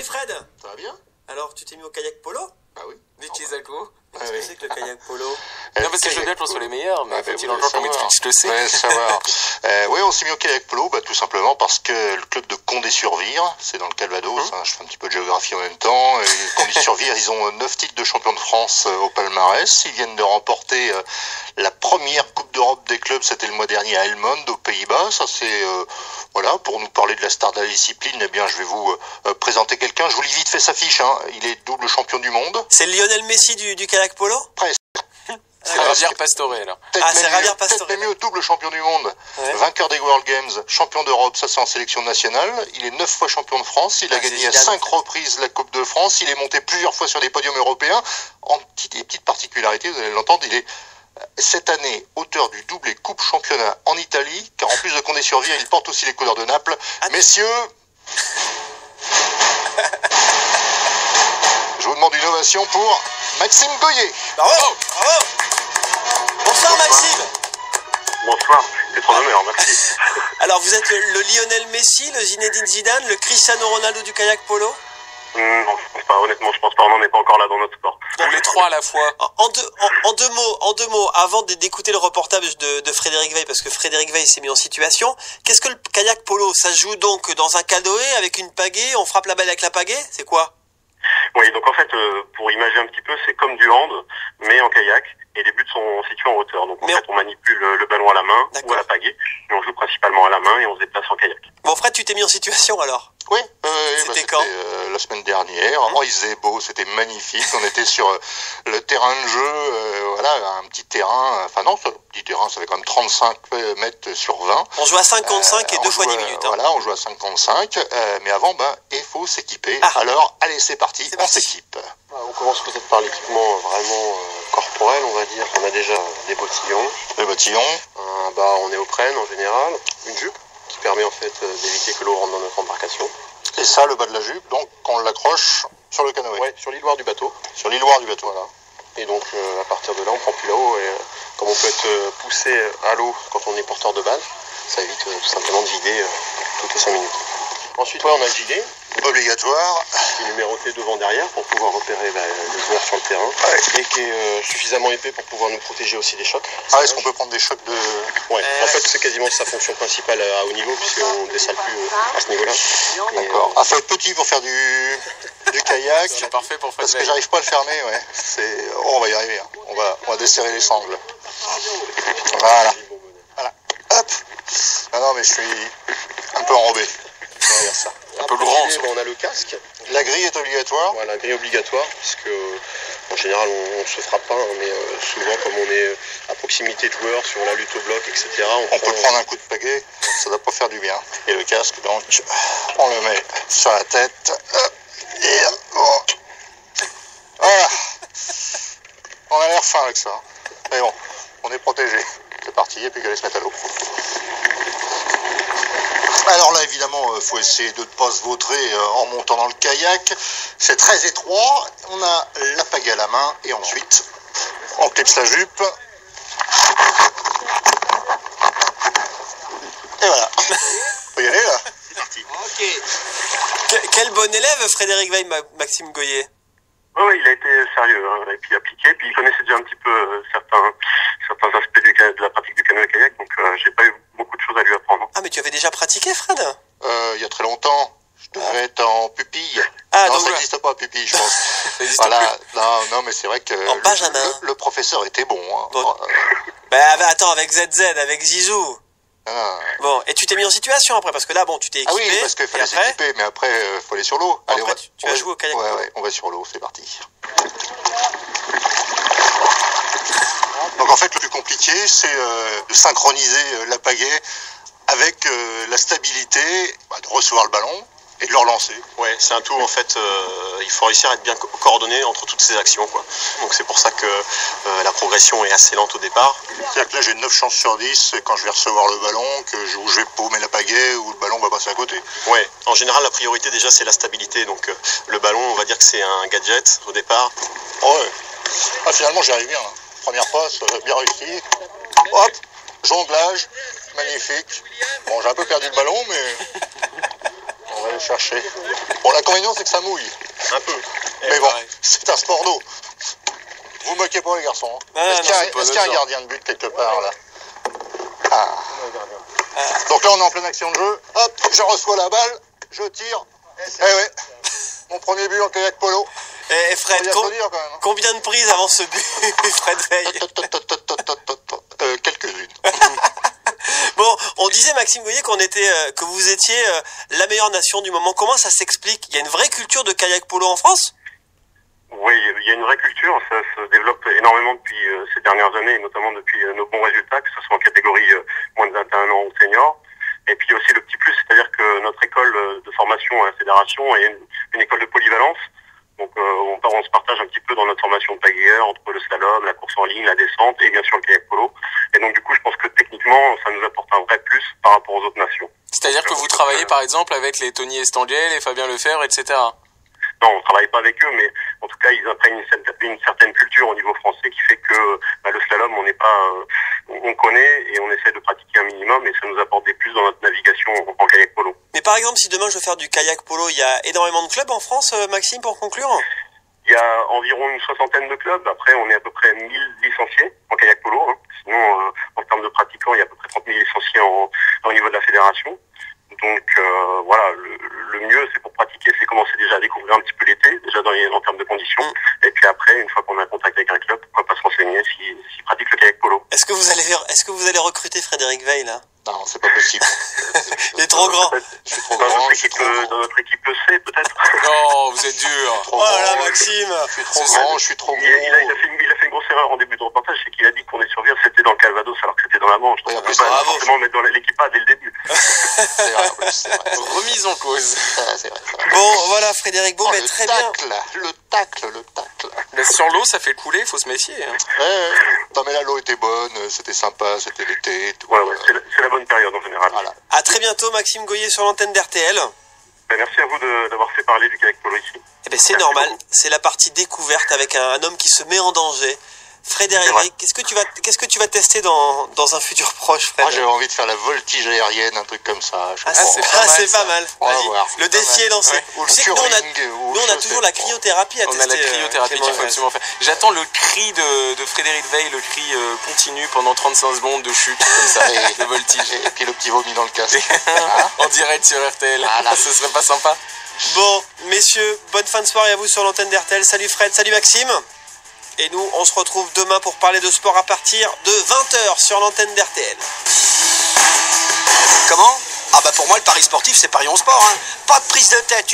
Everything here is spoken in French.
Fred, Ça va bien? alors tu t'es mis au kayak polo? Bah oui. Vicky Zalco. Qu'est-ce que c'est que le kayak polo? Non, parce que je veux bien que l'on soit les meilleurs, mais faut-il encore qu'on savoir. m'explique, je le sais. Ouais, savoir. Oui, on s'est mis au kayak polo, tout simplement parce que le club de Condé-sur-Vire, c'est dans le Calvados, je fais un petit peu de géographie en même temps, et Condé-sur-Vire, ils ont 9 titres de champion de France au palmarès. Ils viennent de remporter la première Coupe d'Europe des clubs, c'était le mois dernier à Helmond, aux Pays-Bas. Ça c'est, voilà, pour nous parler de la star de la discipline, eh bien je vais vous présenter quelqu'un. Je vous lis vite fait sa fiche, il est double champion du monde. C'est Lionel Messi du kayak polo? Presque. C'est Javier Pastore, alors. C'est Javier Pastore. Peut-être même mieux, double champion du monde, Ouais. vainqueur des World Games, champion d'Europe, ça c'est en sélection nationale. Il est 9 fois champion de France, il a gagné à génial, 5 reprises la Coupe de France, il est monté plusieurs fois sur des podiums européens. En petite particularité, vous allez l'entendre, il est cette année auteur du doublé Coupe Championnat en Italie, car en plus de Condé-sur-Vire, il porte aussi les couleurs de Naples. Messieurs, je vous demande une ovation pour Maxime Goyer. Bravo, bravo. Bonsoir Maxime. Bonsoir, c'est ton honneur, merci. Alors vous êtes le Lionel Messi, le Zinedine Zidane, le Cristiano Ronaldo du kayak polo? Non, je pense pas, honnêtement, je pense pas, on n'en est pas encore là dans notre sport. Tous les trois à la fois. En deux mots, avant d'écouter le reportage de Frédéric Veil, parce que Frédéric Veil s'est mis en situation, qu'est-ce que le kayak polo? Ça se joue donc dans un canoë avec une pagaie, on frappe la balle avec la pagaie? C'est quoi? Oui, donc en fait, pour imaginer un petit peu, c'est comme du hand, mais en kayak, et les buts sont situés en hauteur. Donc en fait, on manipule le ballon à la main ou à la pagaie, mais on joue principalement à la main et on se déplace en kayak. Bon Fred, tu t'es mis en situation alors? Oui, c'était quand? La semaine dernière. Il faisait beau, c'était magnifique. On était sur le terrain de jeu, voilà, un petit terrain. Enfin non, ce petit terrain, ça fait quand même 35 mètres sur 20. On joue à 5 contre 5 et 2 fois 10 minutes. Voilà, on joue à 5 contre 5. Mais avant, il faut s'équiper. Alors, allez, c'est parti, on s'équipe. On commence peut-être par l'équipement vraiment corporel, on va dire. On a déjà des bottillons. Les bottillons. Un bas en néoprène en général, une jupe qui permet en fait d'éviter que l'eau rentre dans notre embarcation. Et ça, le bas de la jupe, donc on l'accroche sur le canoë. Ouais, sur l'îloir du bateau. Sur l'îloir du bateau, voilà. Et donc à partir de là, on prend plus là-haut et comme on peut être poussé à l'eau quand on est porteur de balle, ça évite tout simplement de vider toutes les 5 minutes. Ensuite, on a le gilet, Obligatoire. qui est numéroté devant-derrière pour pouvoir repérer les joueurs sur le terrain et qui est suffisamment épais pour pouvoir nous protéger aussi des chocs. Est-ce qu'on peut prendre des chocs de... Ouais, en fait c'est quasiment sa fonction principale à haut niveau puisqu'on ne dessale plus à ce niveau-là. D'accord. Faut être petit pour faire du kayak. C'est parfait pour faire Parce que j'arrive pas à le fermer, ouais. On va y arriver. On va desserrer les sangles. Voilà. Hop. Ah non, mais je suis un peu enrobé. On va dire ça. un peu grand. On a le casque. La grille est obligatoire. Voilà, la grille obligatoire, puisque en général on ne se frappe pas, mais souvent comme on est à proximité de joueurs sur la lutte au bloc, etc. On peut prendre un coup de pagaie, ça doit pas faire du bien. Et le casque, donc, on le met sur la tête. Et voilà. On a l'air fin avec ça. Mais bon, on est protégé. C'est parti, et puis qu'elle se mettre à l'eau. Alors là, évidemment, il faut essayer de ne pas se vautrer en montant dans le kayak. C'est très étroit. On a la pagaie à la main et ensuite, on clipse la jupe. Et voilà. Faut y aller là. C'est parti. Ok. Quel bon élève Frédéric Veil, Maxime Goyer? Oui, il a été sérieux et puis appliqué. Puis il connaissait déjà un petit peu certains aspects de la pratique du canoë-kayak, donc j'ai pas eu beaucoup de choses à lui apprendre. Ah mais tu avais déjà pratiqué Fred? Il y a très longtemps. Je devais être en pupille. Ah, non, donc ça n'existe pas, pupille, je pense. Ça existe Voilà. Non, mais c'est vrai que En Benjamin. le professeur était bon. Bon. Attends, avec ZZ, avec Zizou. Bon, et tu t'es mis en situation après, parce que là, bon, tu t'es équipé. Ah oui, parce qu'il fallait s'équiper, mais après, il faut aller sur l'eau. Allez, après, tu vas jouer au kayak. Ouais, on va sur l'eau, c'est parti. Donc en fait, le plus compliqué, c'est de synchroniser la pagaie avec la stabilité, de recevoir le ballon et de le relancer. Ouais, c'est un tout en fait, il faut réussir à être bien coordonné entre toutes ces actions, quoi. Donc c'est pour ça que la progression est assez lente au départ. C'est-à-dire que là j'ai 9 chances sur 10 quand je vais recevoir le ballon, où je vais paumer la pagaie ou le ballon va passer à côté. Ouais, en général la priorité déjà c'est la stabilité, donc le ballon on va dire que c'est un gadget au départ. Ouais, finalement j'y arrive bien. Première passe, bien réussi. Hop, jonglage, magnifique. Bon, j'ai un peu perdu le ballon, mais on va aller chercher. Bon, l'inconvénient, c'est que ça mouille. Un peu. Mais bon, c'est un sport d'eau. Vous moquez pas, les garçons. Hein. Est-ce qu'il y a un gardien de but quelque part, là? Donc là, on est en pleine action de jeu. Hop, je reçois la balle, je tire. Eh ouais, mon premier but en kayak polo. Et Fred, combien de prises avant ce but, Fred Veil? Quelques-unes. Bon, on disait, Maxime Goyer, que vous étiez la meilleure nation du moment. Comment ça s'explique? Il y a une vraie culture de kayak polo en France? Oui, il y a une vraie culture. Ça se développe énormément depuis ces dernières années, et notamment depuis nos bons résultats, que ce soit en catégorie moins de 21 ans ou senior. Et puis aussi le petit plus, c'est-à-dire que notre école de formation à la fédération est une école de polyvalence. Donc on se partage un petit peu dans notre formation de pagayeur entre le slalom, la course en ligne, la descente et bien sûr le kayak polo. Et donc du coup, je pense que techniquement, ça nous apporte un vrai plus par rapport aux autres nations. C'est-à-dire que vous travaillez par exemple avec les Tony Estanguet, les Fabien Lefebvre, etc. Non, on travaille pas avec eux, mais en tout cas, ils imprègnent une certaine culture au niveau français qui fait que le slalom, on connaît et on essaie de pratiquer un minimum et ça nous apporte des plus dans notre navigation en kayak polo. Mais par exemple, si demain je veux faire du kayak polo, il y a énormément de clubs en France, Maxime, pour conclure? Il y a environ une 60aine de clubs. Après, on est à peu près 1000 licenciés en kayak polo. Hein. Sinon, en termes de pratiquants, il y a à peu près 30 000 licenciés au niveau de la fédération. Donc voilà, le mieux c'est pour pratiquer, c'est commencer déjà à découvrir un petit peu l'été, déjà en termes de conditions, et puis après, une fois qu'on a contact avec un club, pourquoi pas se renseigner s'il pratique le kayak polo. Est-ce que vous allez recruter Frédéric Veil là? Non, c'est pas possible. Il est trop grand. Je suis trop grand. Dans notre équipe C, peut-être. Non, vous êtes dur. Oh là, Maxime. Je suis trop grand, je suis trop gros. Il a fait une grosse erreur en début de reportage, c'est qu'il a dit qu'on est sur Vire, c'était dans le Calvados, alors que c'était dans la Manche. Donc on peut pas forcément mettre dans l'équipe A dès le début. C'est vrai, c'est vrai. Remise en cause. C'est vrai. Bon, voilà, Frédéric, bon, mais très bien. Le tacle. Mais sur l'eau, ça fait couler, il faut se méfier. Hein. Ouais. Non, mais là, l'eau était bonne, c'était sympa, c'était l'été. Ouais, c'est la bonne période en général. Voilà. À très bientôt, Maxime Goyer sur l'antenne d'RTL. Merci à vous d'avoir fait parler du kayak polo ici. Eh ben, c'est normal, c'est la partie découverte avec un homme qui se met en danger. Frédéric, qu'est-ce que tu vas tester dans un futur proche, Fred? Moi, j'avais envie de faire la voltige aérienne, un truc comme ça. C'est pas mal. On va voir. Le défi est lancé. Ouais. Ou le curling. Nous, on a toujours la cryothérapie à tester. On a la cryothérapie qu'il faut absolument faire. J'attends le cri de Frédéric Veil, le cri continu pendant 35 secondes de chute, comme ça, de voltige. Et puis le petit vomi dans le casque. En direct sur RTL. Voilà. Ce serait pas sympa? Bon, messieurs, bonne fin de soirée à vous sur l'antenne d'RTL. Salut Fred, salut Maxime. Et nous, on se retrouve demain pour parler de sport à partir de 20h sur l'antenne d'RTL. Comment? Ah bah pour moi, le pari sportif, c'est pari en sport. Hein. Pas de prise de tête.